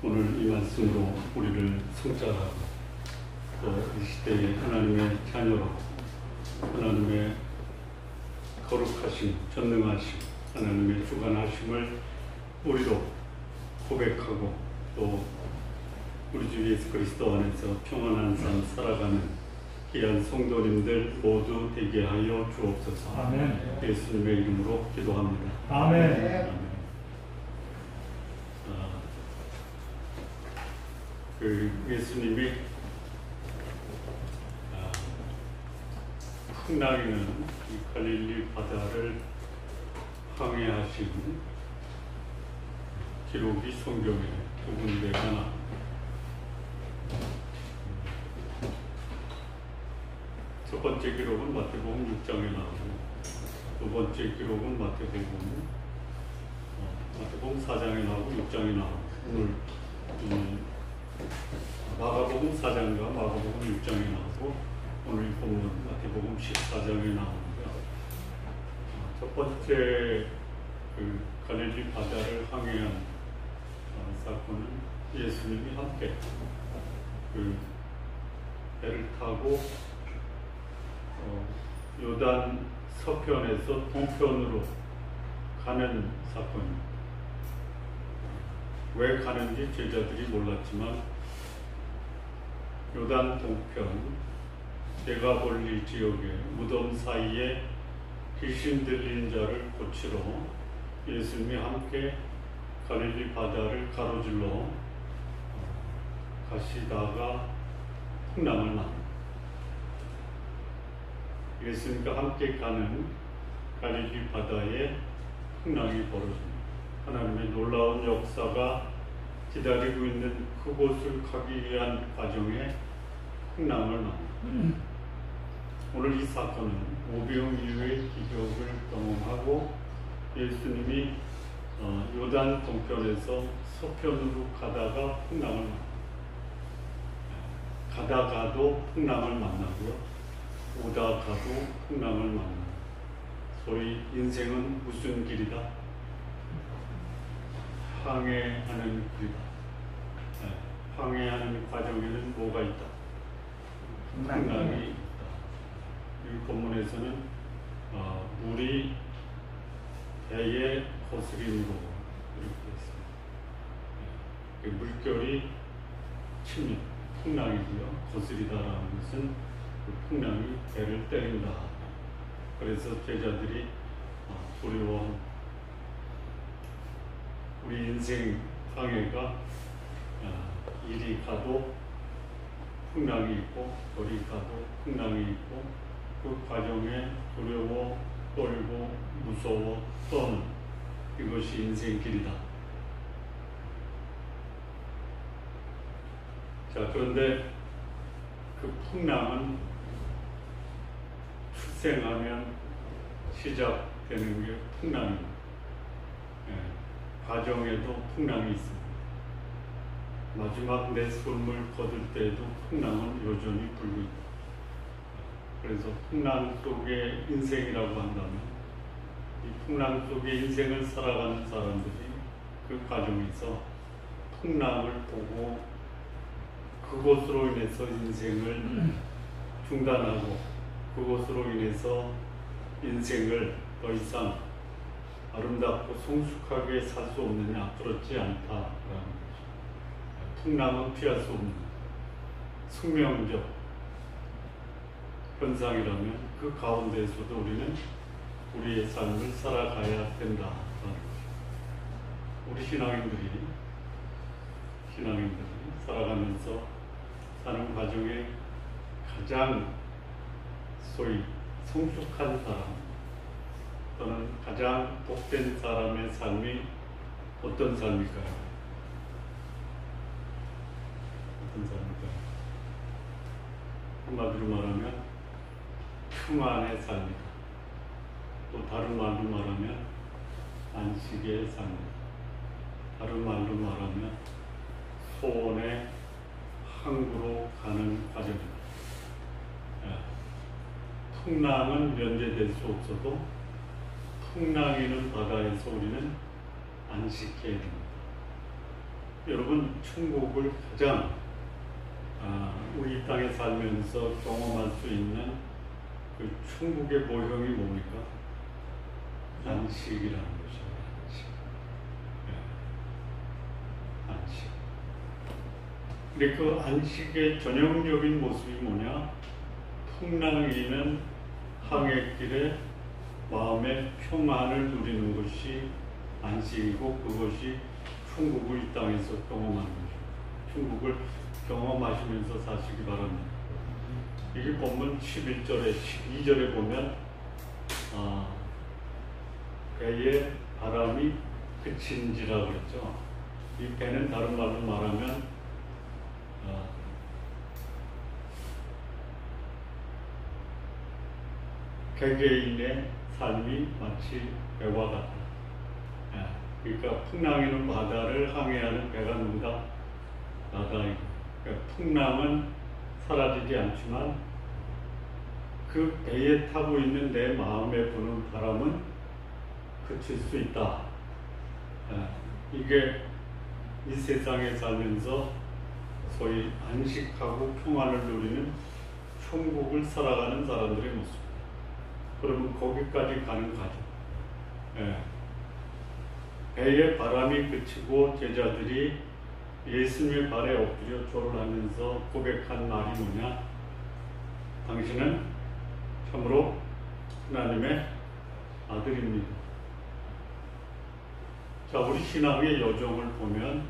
오늘 이 말씀으로 우리를 성찰하고 또 이 시대의 하나님의 자녀로 하나님의 거룩하심, 전능하심, 하나님의 주관하심을 우리로 고백하고 또 우리 주 예수 그리스도 안에서 평안한 삶 살아가는 귀한 성도님들 모두 되게 하여 주옵소서. 아멘. 예수님의 이름으로 기도합니다. 아멘. 아멘. 예수님이 풍랑이는 이 갈릴리 바다를 항해하신 기록이 성경에 두 군데가 나옵니다. 첫 번째 기록은 마태복음 6장에 나오고 두 번째 기록은 마태복음 4장에 나오고 6장에 나오고 오늘 마가복음 4장과 마가복음 6장에 나오고 오늘 본문 마태복음 14장에 나오는데 첫 번째 갈릴리 바다를 항해한 사건은 예수님이 함께 배를 타고 요단 서편에서 동편으로 가는 사건입니다. 왜 가는지 제자들이 몰랐지만 요단 동편 데가볼리 지역의 무덤 사이에 귀신 들린 자를 고치러 예수님이 함께 갈릴리 바다를 가로질러 가시다가 풍랑을 만납니다. 예수님과 함께 가는 갈릴리 바다에 풍랑이 벌어집니다. 하나님의 놀라운 역사가 기다리고 있는 그곳을 가기 위한 과정에 풍랑을 만납니다. 오늘 이 사건은 오병 이후의 기적을 경험하고 예수님이 요단 동편에서 서편으로 가다가 풍랑을 만납니다. 가다가도 풍랑을 만나고요. 오다가도 풍랑을 만납니다. 소위 인생은 무슨 길이다? 항해하는 길이다. 항해하는 과정에는 뭐가 있다? 풍랑이 있다. 이 본문에서는 물이 배의 거스림으로 이렇게 있습니다. 물결이 치면 풍랑이고요. 거스리다라는 것은 그 풍랑이 배를 때린다. 그래서 제자들이 두려워합니다. 우리 인생 항해가 이리 가도 풍랑이 있고 저리 가도 풍랑이 있고 그 과정에 두려워 떨고 무서워 떠는 이것이 인생 길이다. 자, 그런데 그 풍랑은 출생하면 시작되는 게 풍랑입니다. 과정에도 풍랑이 있습니다. 마지막 내 숨을 거둘 때에도 풍랑은 여전히 불고 있다. 그래서 풍랑 속의 인생이라고 한다면 이 풍랑 속의 인생을 살아가는 사람들이 그 과정에서 풍랑을 보고 그것으로 인해서 인생을 중단하고 그것으로 인해서 인생을 더 이상 아름답고 성숙하게 살 수 없느냐? 그렇지 않다라는 것입니다. 풍랑은 피할 수 없는 숙명적 현상이라면 그 가운데에서도 우리는 우리의 삶을 살아가야 된다. 우리 신앙인들이 살아가면서 사는 과정에 가장 소위 성숙한 사람 또는 가장 복된 사람의 삶이 어떤 삶일까요? 어떤 삶일까요? 한마디로 말하면 평안의 삶이다. 또 다른 말로 말하면 안식의 삶이다. 다른 말로 말하면 소원의 항구로 가는 과정이다. 풍랑은 면제될 수 없어도 풍랑이는 바다에서 우리는 안식해야 됩니다. 여러분 천국을 가장 우리 땅에 살면서 경험할 수 있는 그 천국의 모형이 뭡니까? 안식이라는 것이에요. 안식. 네. 안식. 근데 그 안식의 전형적인 모습이 뭐냐? 풍랑이는 항해길에 마음의 평안을 누리는 것이 안식이고, 그것이 천국을 이 땅에서 경험하는 것입니다. 천국을 경험하시면서 사시기 바랍니다. 이게 본문 11절에 12절에 보면 배의 바람이 그친지라 그랬죠. 이 배는 다른 말로 말하면 개개인의 삶이 마치 배와 같다. 그러니까 풍랑이는 바다를 항해하는 배가 누구다? 나다이고. 그러니까 풍랑은 사라지지 않지만 그 배에 타고 있는 내 마음에 부는 바람은 그칠 수 있다. 이게 이 세상에 살면서 소위 안식하고 평안을 누리는 천국을 살아가는 사람들의 모습입니다. 그러면 거기까지 가는 과정. 배에 바람이 그치고 제자들이 예수님의 발에 엎드려 절을 하면서 고백한 말이 뭐냐? 당신은 참으로 하나님의 아들입니다. 자, 우리 신앙의 여정을 보면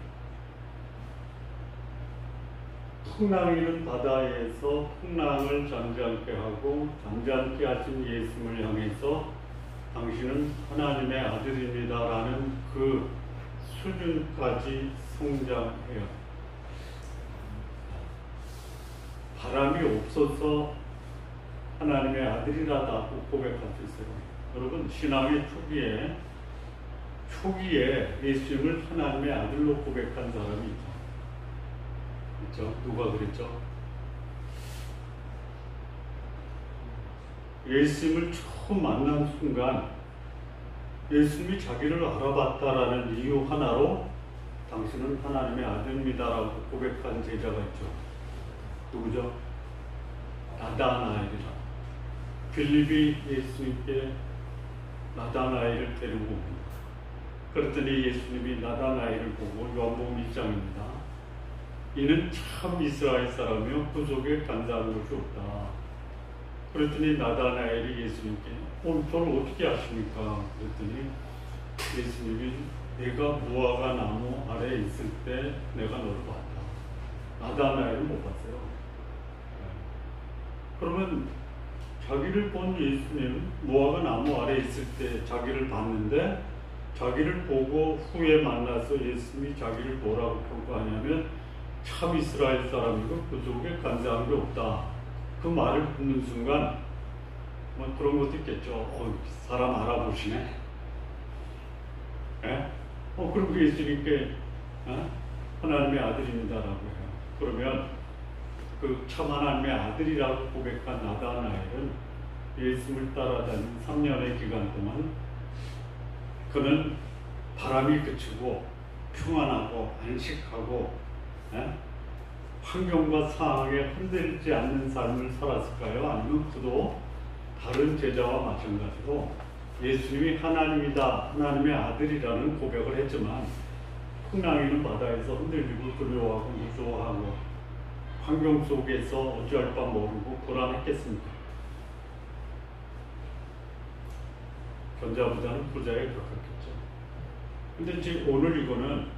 풍랑이는 바다에서 풍랑을 잠잠케 하고 잠잠케 하신 예수님을 향해서 당신은 하나님의 아들입니다라는 그 수준까지 성장해요. 바람이 없어서 하나님의 아들이라고 고백할 수 있어요. 여러분, 신앙의 초기에 예수님을 하나님의 아들로 고백한 사람이 있죠. 그렇죠? 누가 그랬죠? 예수님을 처음 만난 순간 예수님이 자기를 알아봤다라는 이유 하나로 당신은 하나님의 아들입니다라고 고백한 제자가 있죠. 누구죠? 나다나엘이라. 빌립이 예수님께 나다나엘을 데리고 옵니다. 그랬더니 예수님이 나다나엘을 보고, 요한복음 1장입니다. 이는 참 이스라엘 사람이요 구속에 간사한 것이 없다. 그랬더니 나다나엘이 예수님께 저를 어떻게 아십니까? 그랬더니 예수님이 내가 무화과 나무 아래에 있을 때 내가 너를 봤다. 나다나엘은 못 봤어요. 그러면 자기를 본 예수님은 무화과 나무 아래에 있을 때 자기를 봤는데, 자기를 보고 후에 만나서 예수님이 자기를 뭐라고 평가하냐면 참 이스라엘 사람이고 구속에 간사한 게 없다. 그 말을 듣는 순간 뭐 그런 것도 있겠죠. 사람 알아보시네. 그럼 예수님께 하나님의 아들입니다라고 해요. 그러면 그 참 하나님의 아들이라고 고백한 나다나엘은 예수님을 따라다닌 3년의 기간 동안 그는 바람이 그치고 평안하고 안식하고 환경과 상황에 흔들리지 않는 삶을 살았을까요? 아니면 그도 다른 제자와 마찬가지로 예수님이 하나님이다, 하나님의 아들이라는 고백을 했지만 풍랑이는 바다에서 흔들리고 두려워하고 무서워하고 환경 속에서 어찌할 바 모르고 불안했겠습니까? 견자보다는 부자에 가깝겠죠. 근데 이제 오늘 이거는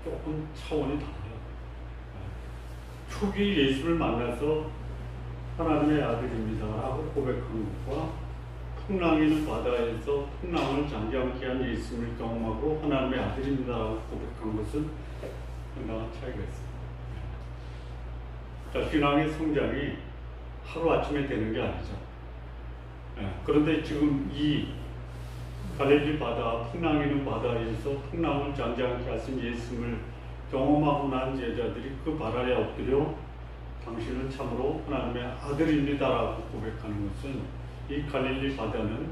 조금 차원이 달라요. 초기 예수를 만나서 하나님의 아들입니다 라고 고백한 것과 풍랑이는 바다에서 풍랑을 잠잠케 한 예수님을 경험하고 하나님의 아들입니다 라고 고백한 것은 상당한 차이가 있습니다. 자, 신앙의 성장이 하루아침에 되는 게 아니죠. 그런데 지금 이 갈릴리 바다, 풍랑이는 바다에서 풍랑을 잠잠케 하신 예수님을 경험하고 난 제자들이 그 발 아래 엎드려 당신은 참으로 하나님의 아들입니다라고 고백하는 것은 이 갈릴리 바다는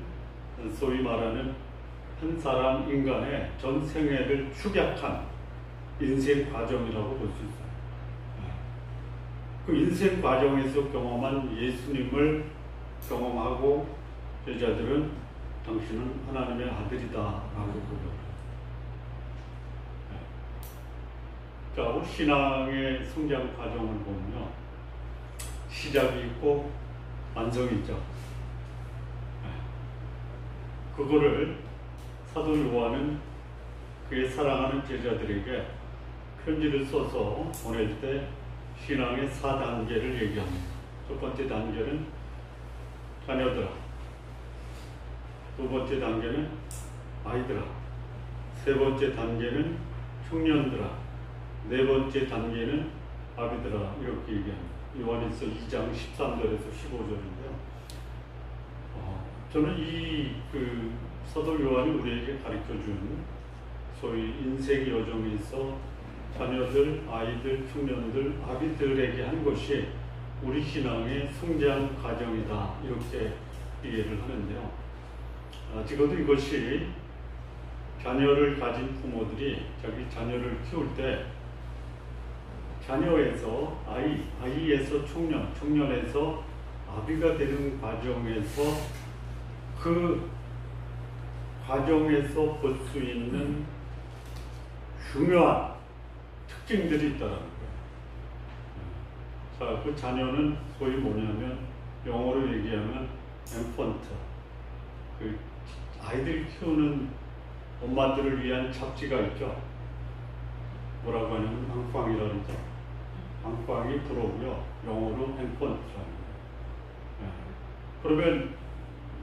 소위 말하는 한 사람 인간의 전 생애를 축약한 인생 과정이라고 볼 수 있어요. 그 인생 과정에서 경험한 예수님을 경험하고 제자들은 당신은 하나님의 아들이다라고 부르요. 자, 신앙의 성장 과정을 보면요, 시작이 있고 완성이 있죠. 그거를 사도 요한은 그의 사랑하는 제자들에게 편지를 써서 보낼 때 신앙의 4단계를 얘기합니다. 첫 번째 단계는 자녀들아, 두 번째 단계는 아이들아, 세 번째 단계는 청년들아, 네 번째 단계는 아비들아, 이렇게 얘기합니다. 요한일서 2장 13절에서 15절인데요. 저는 그 사도 요한이 우리에게 가르쳐준 소위 인생 여정에서 자녀들, 아이들, 청년들, 아비들에게 한 것이 우리 신앙의 성장 과정이다, 이렇게 이해를 하는데요. 적어도 이것이 자녀를 가진 부모들이 자기 자녀를 키울 때 자녀에서 아이에서 청년, 청년에서 아비가 되는 과정에서 그 과정에서 볼 수 있는 중요한 특징들이 있다는 거예요. 자, 그 자녀는 소위 뭐냐면 영어로 얘기하면 infant, 그 아이들 키우는 엄마들을 위한 잡지가 있죠. 뭐라고 하냐면 앙팡이라고 그러죠. 앙팡이 부러고요. 영어로 infant라는 거예요. 그러면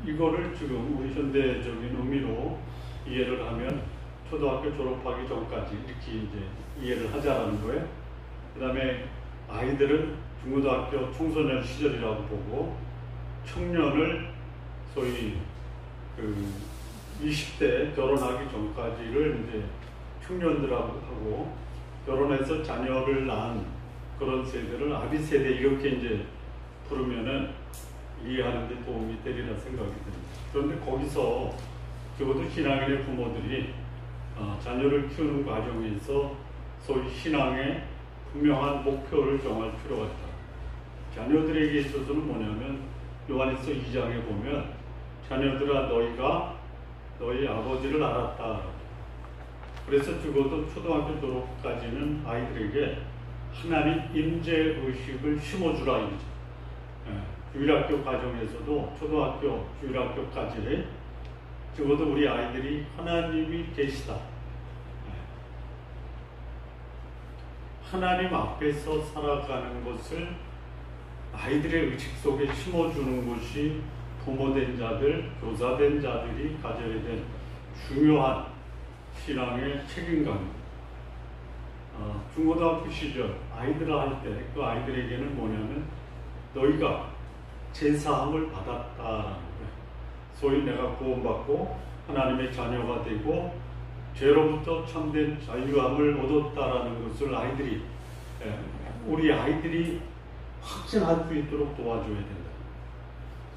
이거를 지금 우리 현대적인 의미로 이해를 하면 초등학교 졸업하기 전까지 이렇게 이제 이해를 하자라는 거예요. 그 다음에 아이들은 중고등학교 청소년 시절이라고 보고, 청년을 소위 그 20대 결혼하기 전까지를 이제 청년들하고 하고, 결혼해서 자녀를 낳은 그런 세대를 아비 세대, 이렇게 이제 부르면은 이해하는 데 도움이 되리라 생각이 듭니다. 그런데 거기서 적어도 신앙인의 부모들이 자녀를 키우는 과정에서 소위 신앙의 분명한 목표를 정할 필요가 있다. 자녀들에게 있어서는 뭐냐면 요한일서 2장에 보면 자녀들아 너희가 너희 아버지를 알았다. 그래서 적어도 초등학교 졸업까지는 아이들에게 하나님 임재의식을 심어주라 이거죠. 주일학교 과정에서도 초등학교 주일학교까지 적어도 우리 아이들이 하나님이 계시다, 하나님 앞에서 살아가는 것을 아이들의 의식 속에 심어주는 것이 부모된 자들, 교사된 자들이 가져야 될 중요한 신앙의 책임감입니다. 중고등학교 시절 아이들을 할 때 그 아이들에게는 뭐냐면 너희가 제사함을 받았다라는 거예요. 소위 내가 구원받고 하나님의 자녀가 되고 죄로부터 참된 자유함을 얻었다라는 것을 아이들이, 우리 아이들이 확신할 수 있도록 도와줘야 된다.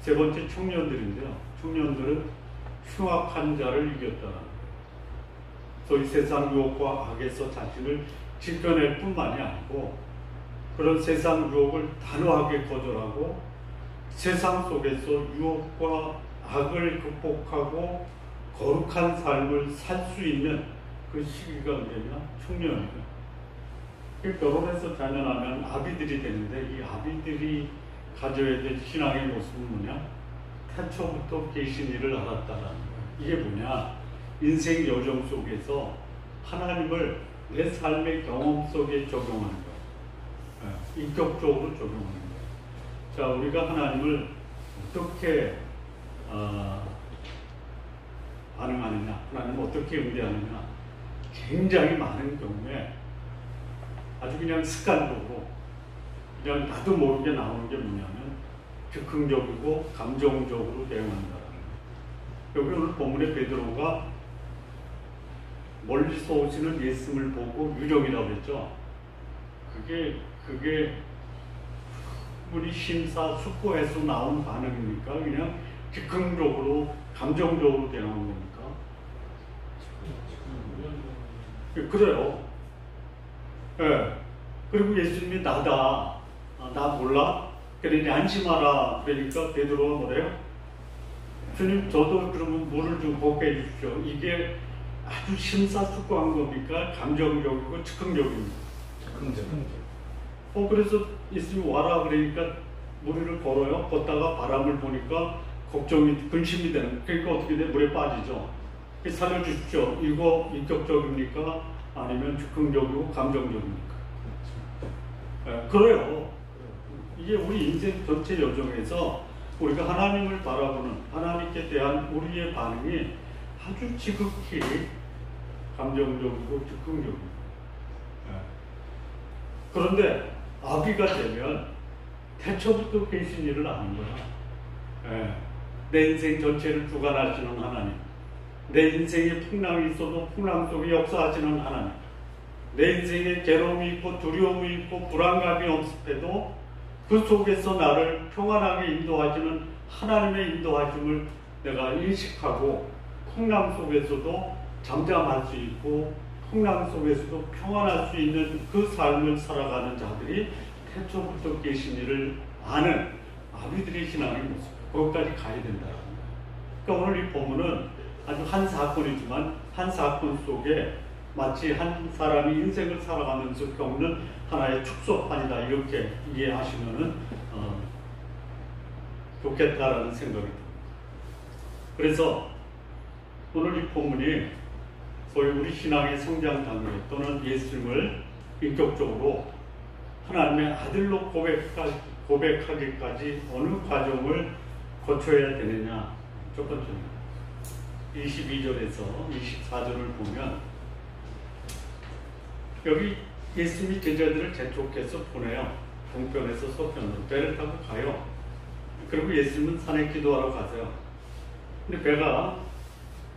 세 번째 청년들인데요. 청년들은 흉악한 자를 이겼다라는 거예요. 소위 세상 유혹과 악에서 자신을 지켜낼 뿐만이 아니고 그런 세상 유혹을 단호하게 거절하고 세상 속에서 유혹과 악을 극복하고 거룩한 삶을 살 수 있는 그 시기가 언제냐? 청년이에요. 결혼해서 자녀나면 아비들이 되는데 이 아비들이 가져야 될 신앙의 모습은 뭐냐? 태초부터 계신 이를 알았다라는 거예요. 이게 뭐냐? 인생 여정 속에서 하나님을 내 삶의 경험 속에 적용하는 거예요. 인격적으로 적용하는 거예요. 자, 우리가 하나님을 어떻게 반응하느냐, 하나님을 어떻게 응대하느냐, 굉장히 많은 경우에 아주 그냥 습관적으로 그냥 나도 모르게 나오는 게 뭐냐면 즉흥적이고 감정적으로 대응한다는 거예요. 여기 오늘 본문의 베드로가 멀리서 오시는 예수님을 보고 유령이라고 했죠. 그게 우리 심사숙고해서 나온 반응입니까? 그냥 즉흥적으로 감정적으로 대응한 겁니까? 그래요. 예. 그리고 예수님이 나다. 아, 나 몰라? 그러니 안심하라. 그러니까 베드로가 뭐래요? 주님, 저도 그러면 물을 좀 걷게 해주십시오. 이게 아주 심사숙고한 겁니까? 감정적이고 즉흥적입니까? 그래서 예수님이 와라 그러니까 무리를 걸어요. 걷다가 바람을 보니까 걱정이, 근심이 되는, 그러니까 어떻게 돼? 물에 빠지죠. 살려주십시오. 이거 인격적입니까? 아니면 즉흥적이고 감정적입니까? 그래요. 이게 우리 인생 전체 여정에서 우리가 하나님을 바라보는, 하나님께 대한 우리의 반응이 아주 지극히 감정적이고 즉흥적입니다. 그런데 아비가 되면 태초부터 계신 일을 아는 거야. 내 인생 전체를 주관하시는 하나님, 내 인생에 풍랑이 있어도 풍랑 속에 역사하시는 하나님, 내 인생에 괴로움이 있고 두려움이 있고 불안감이 엄습해도 그 속에서 나를 평안하게 인도하시는 하나님의 인도하심을 내가 인식하고 풍랑 속에서도 잠잠할 수 있고 풍랑 속에서도 평안할 수 있는 그 삶을 살아가는 자들이 태초부터 계신 일을 아는 아비들의 신앙의 모습, 거기까지 가야 된다. 그러니까 오늘 이 본문은 아주 한 사건이지만 한 사건 속에 마치 한 사람이 인생을 살아가면서 겪는 하나의 축소판이다, 이렇게 이해하시면은 좋겠다라는 생각이 듭니다. 그래서 오늘 이 본문이 소위 우리 신앙의 성장 단계 또는 예수님을 인격적으로 하나님의 아들로 고백하기까지 어느 과정을 거쳐야 되느냐. 첫 번째입니다. 22절에서 24절을 보면 여기 예수님이 제자들을 재촉해서 보내요. 동편에서 서편으로 배를 타고 가요. 그리고 예수님은 산에 기도하러 가세요. 근데 배가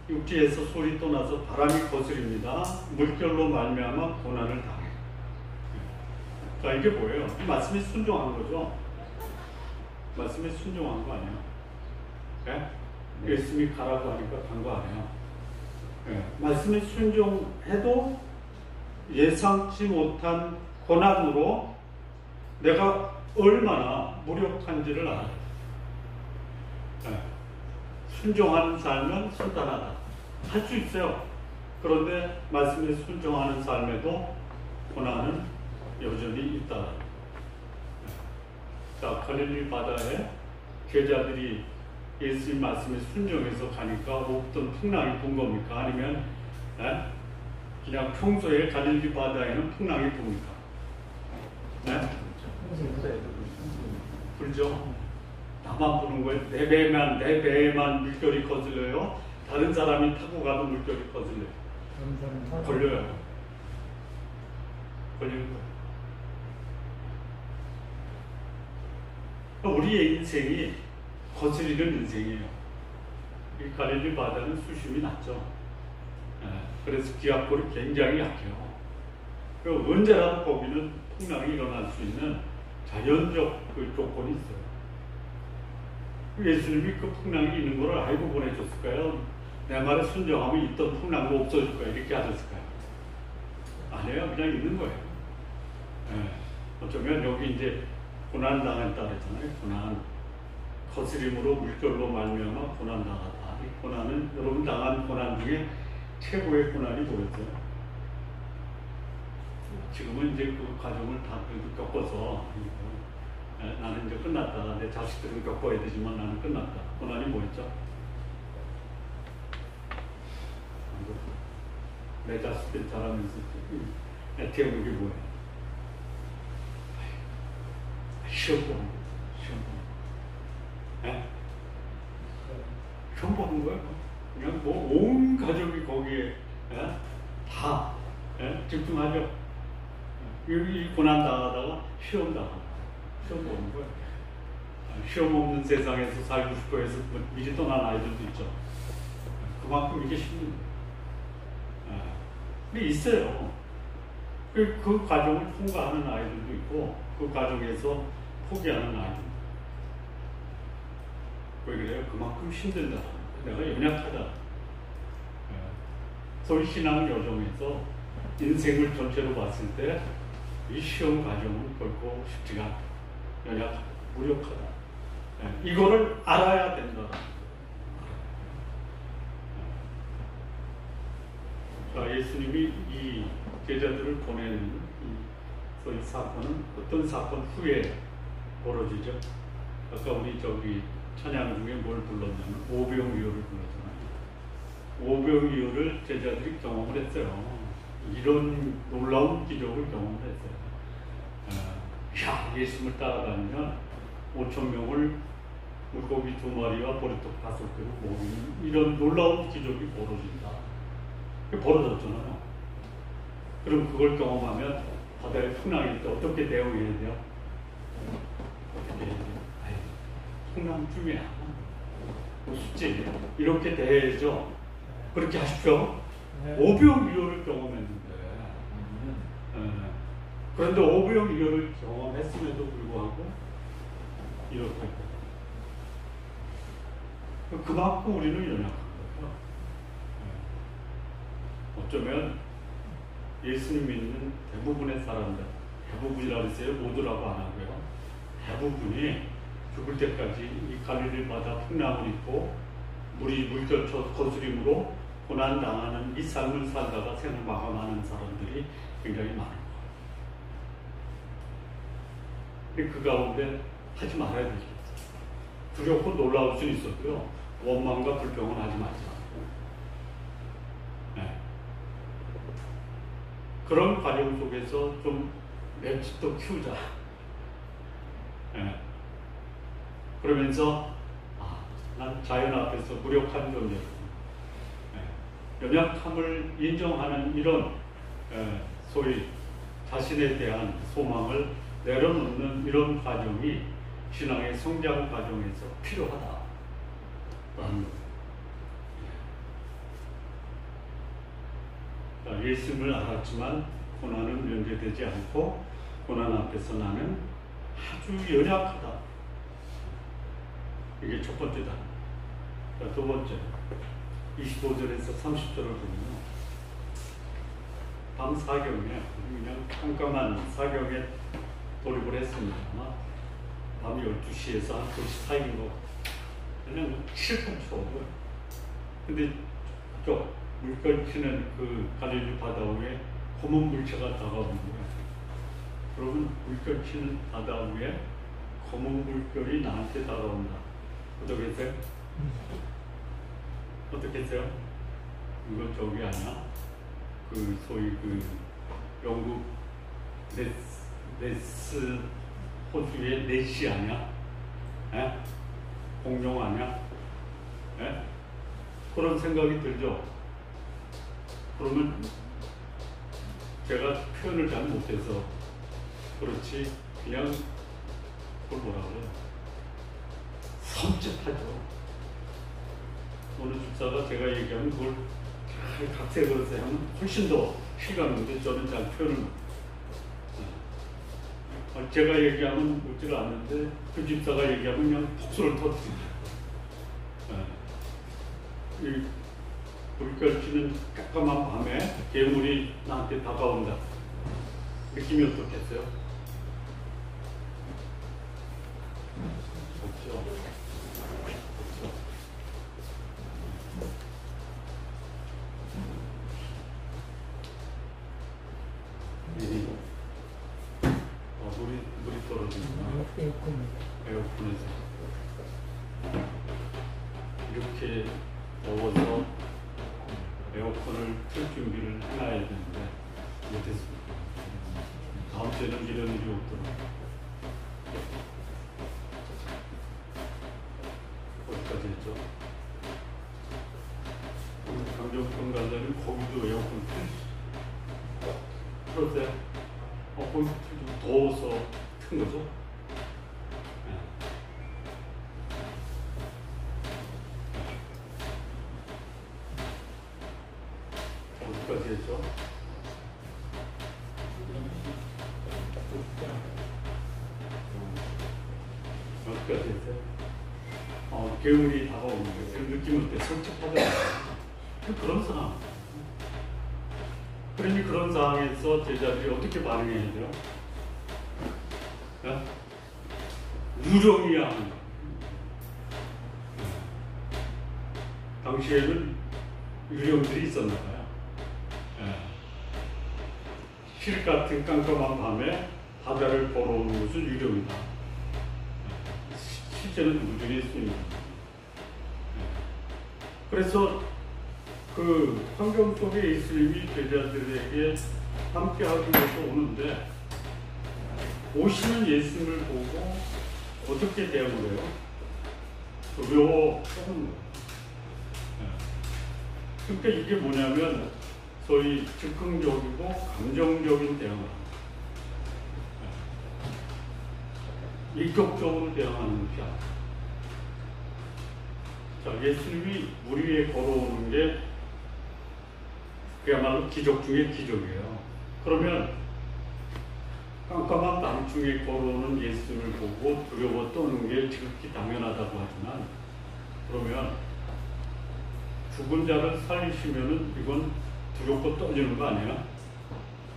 육지에서 소리 또 나서 바람이 거스립니다. 물결로 말미암아 고난을 당해요. 그러니까 이게 뭐예요? 이 말씀에 순종한 거죠. 말씀에 순종한 거 아니에요? 네? 예수님이 가라고 하니까 간 거 아니에요? 네. 말씀에 순종해도 예상치 못한 고난으로 내가 얼마나 무력한지를 알아요. 네. 순종하는 삶은 순탄하다. 할 수 있어요. 그런데 말씀에 순종하는 삶에도 고난은 여전히 있다. 네. 자, 갈릴리 바다에 제자들이 예수님 말씀에 순종해서 가니까 없던 풍랑이 분 겁니까? 아니면 그냥 평소에 갈릴리 바다에는 풍랑이 붑니까? 불죠. 나만 부는 거예요. 내 배에만 물결이 거슬려요. 다른 사람이 타고 가도 물결이 거슬려요. 걸려요. 걸리는 거예요. 우리의 인생이 거스리는 인생이에요. 이 갈릴리 바다는 수심이 낮죠. 그래서 기압골이 굉장히 약해요. 언제라도 거기는 풍랑이 일어날 수 있는 자연적 그 조건이 있어요. 예수님이 그 풍랑이 있는 걸 알고 보내줬을까요? 내 말에 순종하면 있던 풍랑도 없어질까요? 이렇게 하셨을까요? 아니에요. 그냥 있는 거예요. 어쩌면 여기 이제 고난당했다 그랬잖아요. 고난. 거스림으로 물결로 말미암아 고난당하다. 이 고난은 여러분 당한 고난 중에 최고의 고난이 뭐였어요? 지금은 이제 그 과정을 다 겪어서 나는 이제 끝났다. 내 자식들은 겪어야 되지만 나는 끝났다. 고난이 뭐였죠? 내 자식들 자라면서 애태우는 게 뭐예요? 시험 보는 거예요. 시험 보는 거예요. 시험 보는 거예요. 그냥 뭐 온 가족이 거기에 다 집중하죠. 이 고난 당하다가 시험 당하고 시험 보는 거예요. 시험 없는 세상에서 살고 싶어 해서 미리 떠난 아이들도 있죠. 그만큼 이게 힘든 거예요. 근데 있어요. 그 과정을 통과하는 아이들도 있고 그 과정에서 포기하는 아이들도 있고. 왜 그래요? 그만큼 힘들다. 내가 연약하다. 소위 신앙 여정에서 인생을 전체로 봤을 때 이 시험 과정은 결코 쉽지가 않다. 연약하다, 무력하다. 이거를 알아야 된다. 자, 예수님이 이 제자들을 보내는 이 사건은 어떤 사건 후에 벌어지죠? 아까 우리 찬양 중에 뭘 불렀냐면 오병이어를 불렀잖아요. 오병이어를 제자들이 경험을 했어요. 이런 놀라운 기적을 경험을 했어요. 예수님을 따라다니면 5,000명을 물고기 2마리와 보리떡 5개로 먹이는 이런 놀라운 기적이 벌어진다. 벌어졌잖아요. 그럼 그걸 경험하면 바다에 풍랑일 때 어떻게 대응해야 돼요? 어떻게 해야 돼요? 풍랑 중이야. 쉽지. 이렇게 대해야죠. 그렇게 하십시오. 오병이어를 경험했는데. 그런데 오병이어를 경험했음에도 불구하고 이렇게. 그만큼 우리는 연약한 거예요. 어쩌면 예수님 믿는 대부분의 사람들, 대부분이라고 했어요. 모두라고 안 하고요. 대부분이 죽을 때까지 이 갈릴리 바다 풍랑을 입고 물이 물결쳐 거스림으로 고난당하는 이 삶을 살다가 생을 마감하는 사람들이 굉장히 많을 거예요. 그 가운데 하지 말아야 되겠죠. 두렵고 놀라울 수는 있었고요. 원망과 불평은 하지 말자. 네. 그런 과정 속에서 좀 맷집도 키우자. 네. 그러면서 난 자연 앞에서 무력한 존재다. 연약함을 인정하는 이런 소위 자신에 대한 소망을 내려놓는 이런 과정이 신앙의 성장 과정에서 필요하다. 예수님을 알았지만 고난은 면제되지 않고 고난 앞에서 나는 아주 연약하다. 이게 첫 번째다. 두 번째, 25절에서 30절을 보면 밤 사경에 그냥 깜깜한 사경에 돌입을 했습니다. 밤 12시에서 한 2시 사이인 거 그냥 실컷 추워요. 근데 저 물결치는 그 갈릴리 바다 위에 검은 물체가 다가오는 거예요. 그러면 물결치는 바다 위에 검은 물결이 나한테 다가온다. 어떻게 했어요? 어떻게 했어요? 이건 저기 아니야? 그 소위 그 영국 네스 호주의 네시 아니야? 에? 공룡 아니야? 에? 그런 생각이 들죠? 그러면 제가 표현을 잘 못해서 그렇지 그냥 그걸 뭐라고 해요? 섬찟하죠. 어느 집사가 제가 얘기하면 그걸 잘 각색을 하면 훨씬 더 실감인데 저는 잘 표현을 못해요. 제가 얘기하면 묻지를 않는데 그 집사가 얘기하면 그냥 폭소를 터뜨립니다. 이 물결치는 깜깜한 밤에 괴물이 나한테 다가온다. 느낌이 어떻겠어요? 없죠. 물이 떨어지구나. 에어컨에서 이렇게 더워서 에어컨을 틀 준비를 해놔야 되는데 못했습니다. 다음 주에는 이런 일이 없더라고요. 어디까지 했죠? 강정평 간다면 거기도 에어컨 틀었어요? 거기 좀 더워서 튼 거죠? 어디까지 했죠? 어디까지 했어요? 괴물이 다가오는 거예요. 그 느낌은 어때? 솔직하잖아요. 그런 사람. 그러니 그런 상황에서 제자들이 어떻게 반응해야 돼요? 네? 유령이야. 당시에는 유령들이 있었나 봐요. 네. 실 같은 깜깜한 밤에 바다를 걸어오는 것은 유령이다. 실제는 무중의 스님입니다. 그래서 그 환경 속에 예수님이 제자들에게 함께하기 위해서 오는데 오시는 예수님을 보고 어떻게 대응을 해요? 두려워 떠는 거예요. 그러니까 이게 뭐냐면 소위 즉흥적이고 감정적인 대응을 합니다. 인격적으로 대응하는 것이 아니에요. 자, 예수님이 우리 위에 걸어오는 게 그야말로 기적 중에 기적이에요. 그러면 깜깜한 밤중에 걸어오는 예수님을 보고 두려워 떠는 게 지극히 당연하다고 하지만, 그러면 죽은 자를 살리시면은 이건 두렵고 떨리는 거 아니야?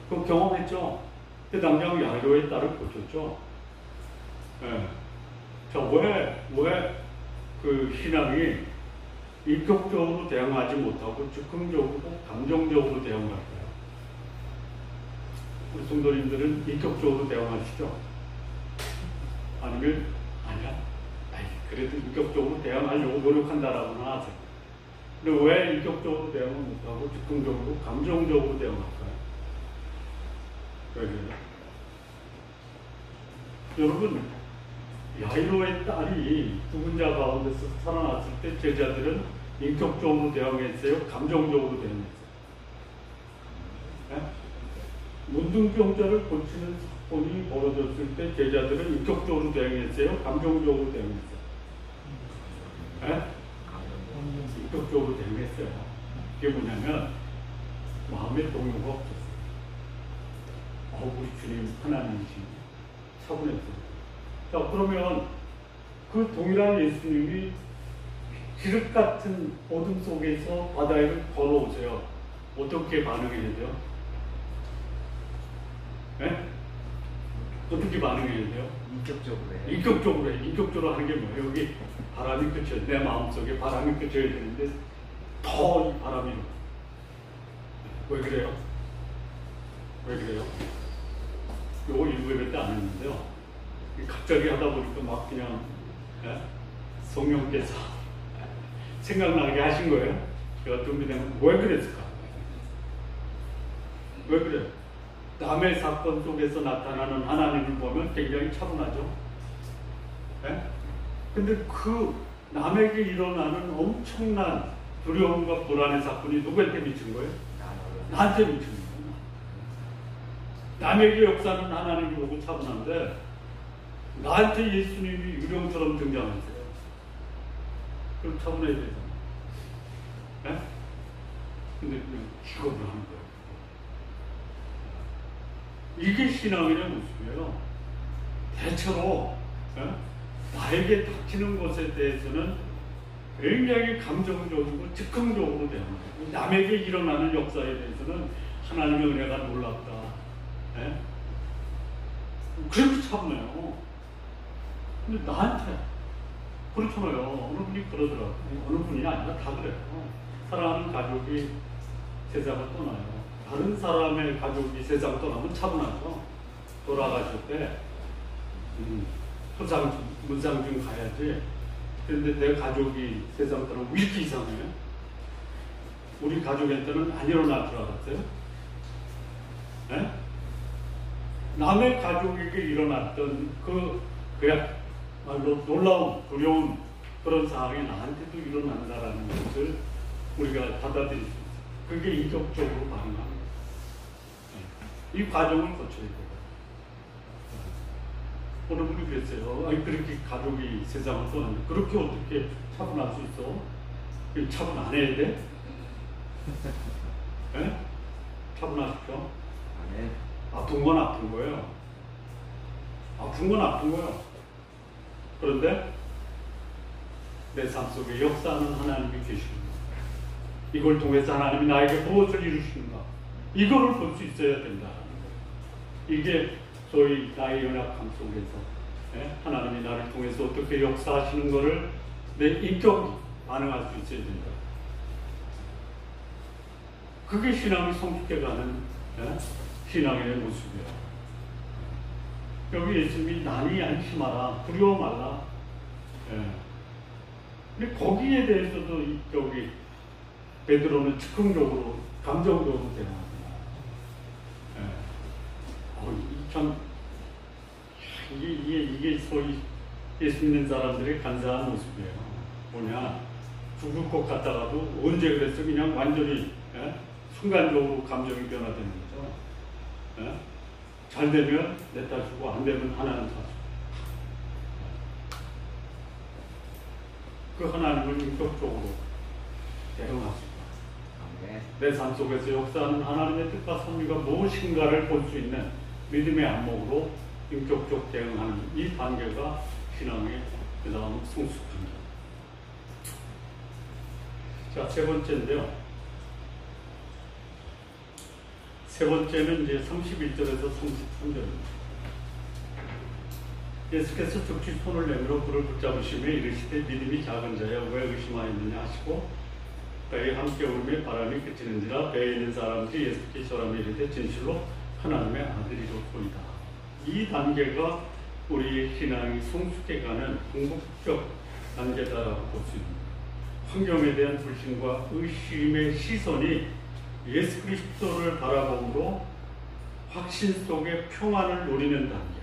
그거 경험했죠? 그 당장 야이로의 딸을 고쳤죠? 예. 자, 왜 그 신앙이 인격적으로 대응하지 못하고 즉흥적으로 감정적으로 대응할까요? 우리 성도님들은 인격적으로 대응하시죠? 아니면 아니야? 그래도 인격적으로 대응하려고 노력한다라고는 하세요. 근데 왜 인격적으로 대응을 못하고 즉흥적으로 감정적으로 대응할까요? 왜 그래요? 여러분, 야이로의 딸이 죽은 자 가운데서 살아났을 때 제자들은 인격적으로 대응했어요? 감정적으로 대응했어요? 네? 문둥병자를 고치는 사건이 벌어졌을 때 제자들은 인격적으로 대응했어요? 감정적으로 대응했어요? 네? 인격적으로 대응했어요. 이게 뭐냐면 마음의 동요가 없었어요. 우리 주님 하나님이시니 차분했어요. 자, 그러면 그 동일한 예수님이 기름 같은 어둠 속에서 바다에 걸어오세요. 어떻게 반응해야 돼요? 네? 어떻게 반응해야 돼요? 인격적으로 해요. 인격적으로 해. 인격적으로 하는 게 뭐예요? 여기 바람이 그쳐요. 내 마음속에 바람이 그쳐야 되는데 더 이 바람이 왜 그래요? 왜 그래요? 요거 일부에 때 안 했는데요. 갑자기 하다 보니까 막 그냥 성령께서 생각나게 하신 거예요. 제가 준비되면 왜 그랬을까? 왜 그래요? 남의 사건 속에서 나타나는 하나님을 보면 굉장히 차분하죠. 근데 그 남에게 일어나는 엄청난 두려움과 불안의 사건이 누구한테 미친 거예요? 나한테 미친 거예요. 남에게 역사는 하나님이 보고 차분한데 나한테 예수님이 유령처럼 등장하세요. 그럼 차분해야 되잖아. 네? 근데 그냥 기겁을 하는 거예요. 이게 신앙의 모습이에요. 대체로 나에게 닥치는 것에 대해서는 굉장히 감정적이고 즉흥적으로 대응해요. 남에게 일어나는 역사에 대해서는 하나님의 은혜가 놀랍다. 그렇게 차분해요. 근데 나한테 그렇잖아요. 어느 분이 그러더라고요. 어느 분이 아니라 다 그래요. 사랑하는 가족이 세상을 떠나요. 다른 사람의 가족이 세상 떠나면 차분하죠. 돌아가실 때 문상중 가야지. 그런데 내 가족이 세상 떠나면 왜 이렇게 이상해요? 우리 가족한테는 안 일어날 줄 알았어요? 네? 남의 가족에게 일어났던 그야말로 놀라운 두려운 그런 상황이 나한테도 일어난다라는 것을 우리가 받아들일 수 있어요. 그게 인격적으로 반응합니다. 이 과정을 거쳐야 돼요. 어느 분이 그랬어요. 아니, 그렇게 가족이 세상을 떠났는데 그렇게 어떻게 차분할 수 있어? 차분 안 해야 돼? 네? 차분하십시오. 안 해. 아픈 건 아픈 거예요. 아픈 건 아픈 거예요. 그런데 내 삶 속에 역사하는 하나님이 계십니다. 이걸 통해서 하나님이 나에게 무엇을 이루시는가? 이거를 볼 수 있어야 된다는 거예요. 이게 소위 나의 연약함 속에서 하나님이 나를 통해서 어떻게 역사하시는 것을 내 인격이 반응할 수 있어야 된다. 그게 신앙이 성숙해가는 신앙의 모습이에요. 여기 예수님이 난이 안심하라, 두려워 말라. 근데 거기에 대해서도 여기 베드로는 즉흥적으로, 감정적으로 대응합니다. 참 이게 소위 예수 믿는 사람들의 간사한 모습이에요. 뭐냐, 죽을 것 같다가도 언제 그랬어? 그냥 완전히 순간적으로 감정이 변화되는 거죠. 잘 되면 내 탓이고 안 되면 하나님 탓이고. 그 하나님을 인격적으로 대응하십니다. 내 삶 속에서 역사하는 하나님의 뜻과 섭리가 무엇인가를 볼 수 있는 믿음의 안목으로 인격적 대응하는 이 단계가 신앙의 그 다음 성숙 단계. 자, 세 번째인데요. 세 번째는 이제 31절에서 33절입니다. 예수께서 즉시 손을 내밀어 불을 붙잡으시며 이르시되 믿음이 작은 자여 왜 의심하였느냐 하시고 배에 함께 오르며 바람이 그치는지라 배에 있는 사람들이 예수께 절하며 이르되 진실로 하나님의 아들이로소이다. 이 단계가 우리의 신앙이 성숙해가는 궁극적 단계다라고 볼 수 있습니다. 환경에 대한 불신과 의심의 시선이 예수 그리스도를 바라봄으로 확신 속에 평안을 누리는 단계,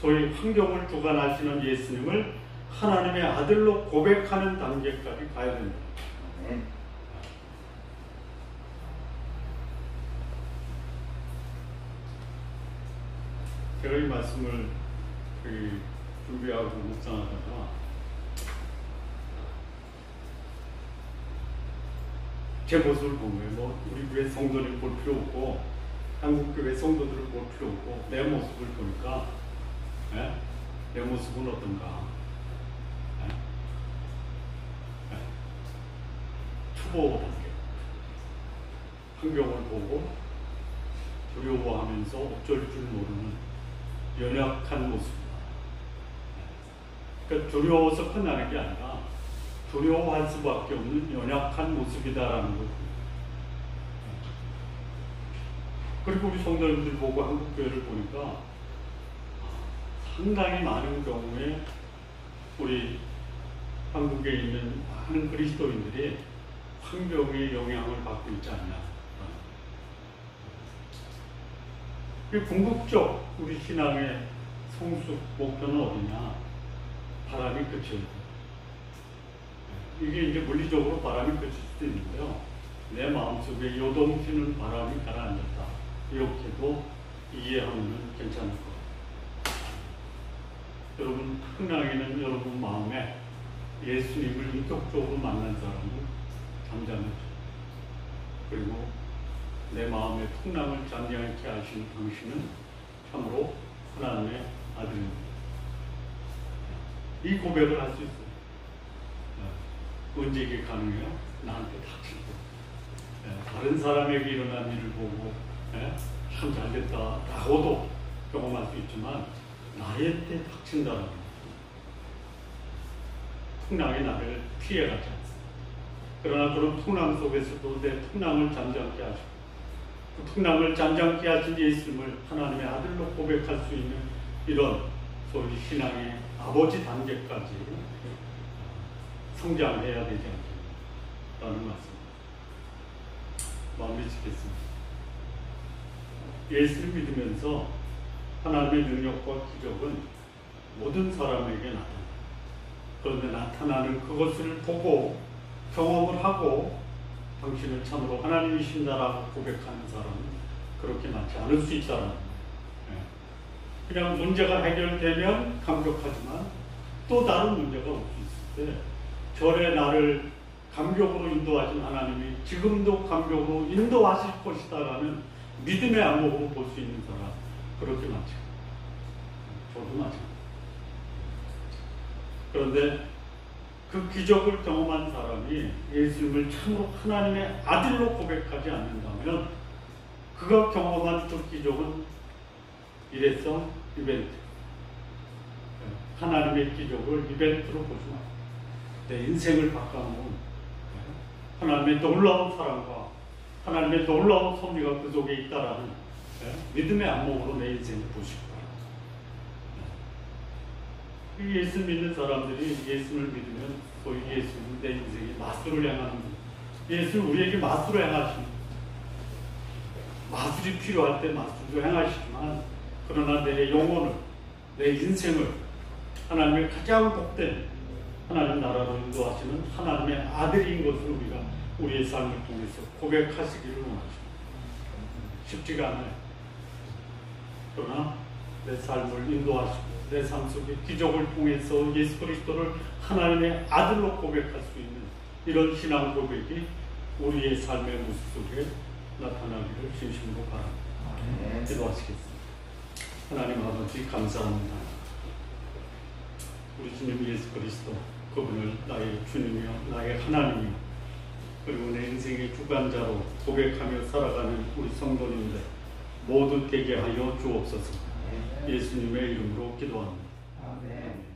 소위 환경을 주관하시는 예수님을 하나님의 아들로 고백하는 단계까지 가야 됩니다. 제가 이 말씀을 준비하고 묵상하다가 제 모습을 본 거예요. 뭐 우리 교회 성도를 볼 필요 없고 한국 교회 성도들을 볼 필요 없고 내 모습을 보니까 내 모습은 어떤가? 초보 단계. 환경을 보고 두려워하면서 어쩔 줄 모르는 연약한 모습이다. 그러니까 두려워서 끝나는 게 아니라 두려워할 수밖에 없는 연약한 모습이다라는 거죠. 그리고 우리 성도님들 보고 한국교회를 보니까 상당히 많은 경우에 우리 한국에 있는 많은 그리스도인들이 환경의 영향을 받고 있지 않냐. 궁극적 우리 신앙의 성숙 목표는 어디냐? 바람이 그쳐야 돼. 이게 이제 물리적으로 바람이 그칠 수도 있는데요. 내 마음속에 요동치는 바람이 가라앉았다. 이렇게도 이해하면 괜찮을 것 같아요. 여러분, 흥랑에는 여러분 마음에 예수님을 인격적으로 만난 사람은 잠잠해져. 그리고 내 마음의 풍랑을 잠지 않게 하시는 당신은 참으로 하나님의 아들입니다. 이 고백을 할 수 있어요. 언제 이게 가능해요? 나한테 닥칠 때. 다른 사람에게 일어난 일을 보고 참 잘됐다 라고도 경험할 수 있지만 나한테 닥친다는 거예요. 풍랑이 나를 피해가지 않습니다. 그러나 그런 풍랑 속에서도 내 풍랑을 잠잠케 하시고 그 풍랑을 잠잠케 하신 예수님을 하나님의 아들로 고백할 수 있는 이런 소위 신앙의 아버지 단계까지 성장해야 되지 않겠다는 말씀입니다. 마음에 짓겠습니다. 예수를 믿으면서 하나님의 능력과 기적은 모든 사람에게 나타납니다. 그런데 나타나는 그것을 보고 경험을 하고 당신은 참으로 하나님이신다라고 고백하는 사람은 그렇게 많지 않을 수 있다는 거예요. 그냥 문제가 해결되면 감격하지만 또 다른 문제가 올 수 있을 때 절에 나를 감격으로 인도하신 하나님이 지금도 감격으로 인도하실 것이다라는 믿음의 안목으로 볼 수 있는 사람 그렇게 많지 않아요. 저도 마찬가지입니다. 그런데 그 기적을 경험한 사람이 예수님을 참으로 하나님의 아들로 고백하지 않는다면 그가 경험한 첫 기적은 일회성 이벤트. 하나님의 기적을 이벤트로 보지 마. 내 인생을 바꿔놓은 하나님의 놀라운 사랑과 하나님의 놀라운 섭리가 그 속에 있다라는 믿음의 안목으로 내 인생을 보시기 바랍니다. 예수 믿는 사람들이 예수를 믿으면 소위 예수는 내 인생의 마술을 향하는 예수는 우리에게 마술을 행하십니다. 마술이 필요할 때 마술도 행하시지만 그러나 내 영혼을 내 인생을 하나님의 가장 복된 하나님 나라로 인도하시는 하나님의 아들인 것을 우리가 우리의 삶을 통해서 고백하시기를 원하십니다. 쉽지가 않아요. 그러나 내 삶을 인도하시고 내 삶 속에 기적을 통해서 예수 그리스도를 하나님의 아들로 고백할 수 있는 이런 신앙 고백이 우리의 삶의 모습 속에 나타나기를 진심으로 바랍니다. 기도하시겠습니다. 하나님 아버지 감사합니다. 우리 주님 예수 그리스도 그분을 나의 주님이요 나의 하나님이요 그리고 내 인생의 주관자로 고백하며 살아가는 우리 성도님들 모두 되게 하여 주옵소서. 예수님의 이름으로 기도합니다. 아멘.